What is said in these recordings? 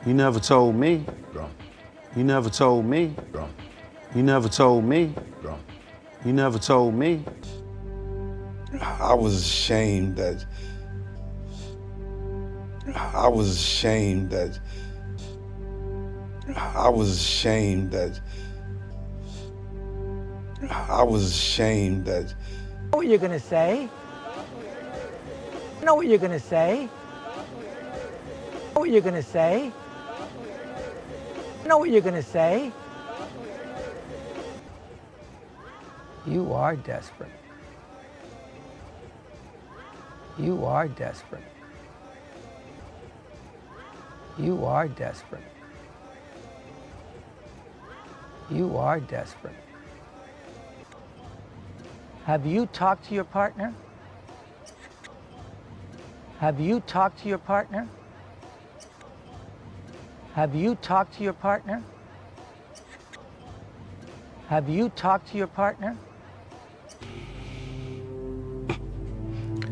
You never told me. Bro. You never told me. Bro. You never told me. Bro. You never told me. I was ashamed that. I was ashamed that. I was ashamed that. I was ashamed that. I know what you're gonna say. I know what you're gonna say. I know what you're gonna say. I know what you're gonna say. You are desperate. You are desperate. You are desperate. You are desperate. Have you talked to your partner? Have you talked to your partner? Have you talked to your partner? Have you talked to your partner?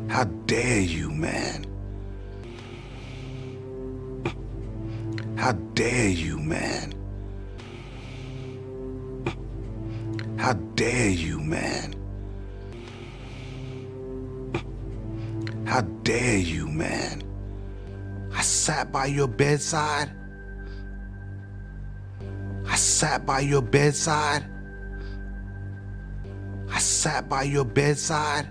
How dare you, man? How dare you, man? How dare you, man? How dare you, man? I sat by your bedside. I sat by your bedside. I sat by your bedside.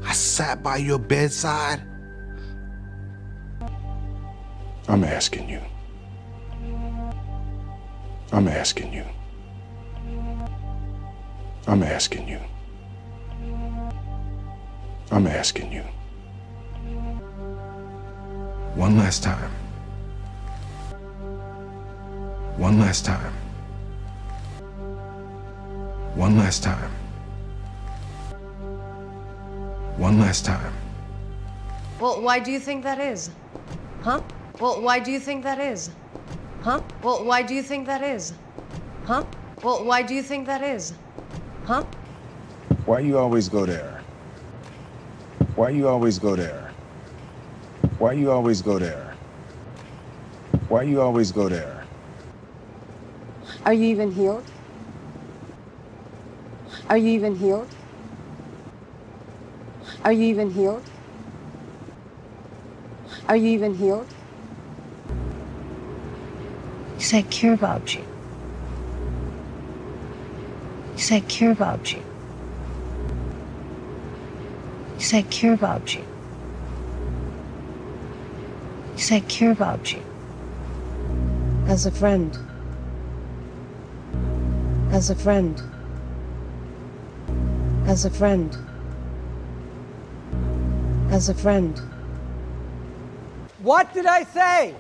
I sat by your bedside. I'm asking you. I'm asking you. I'm asking you. I'm asking you. One last time. One last time. One last time. One last time. Well, why do you think that is? Huh? Well, why do you think that is? Huh? Well, why do you think that is? Huh? Well, why do you think that is? Huh? Why you always go there? Why you always go there? Why you always go there? Why you always go there? Are you even healed? Are you even healed? Are you even healed? Are you even healed? Because I care about you. Because I care about you. Because I care about you. Because I care about you. As a friend. As a friend. As a friend. As a friend. What did I say?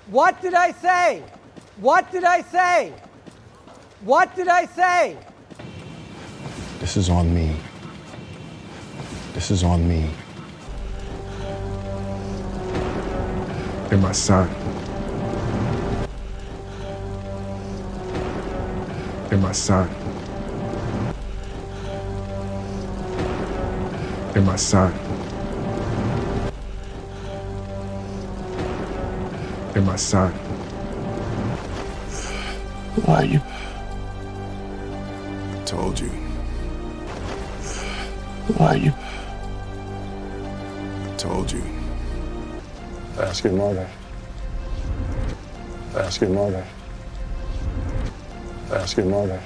What did I say? What did I say? What did I say? This is on me. This is on me. You're my son. You're my son. You're my son. You're my son. Who are you? I told you. Who are you? I told you. Ask your mother. Ask your mother. Ask your mother.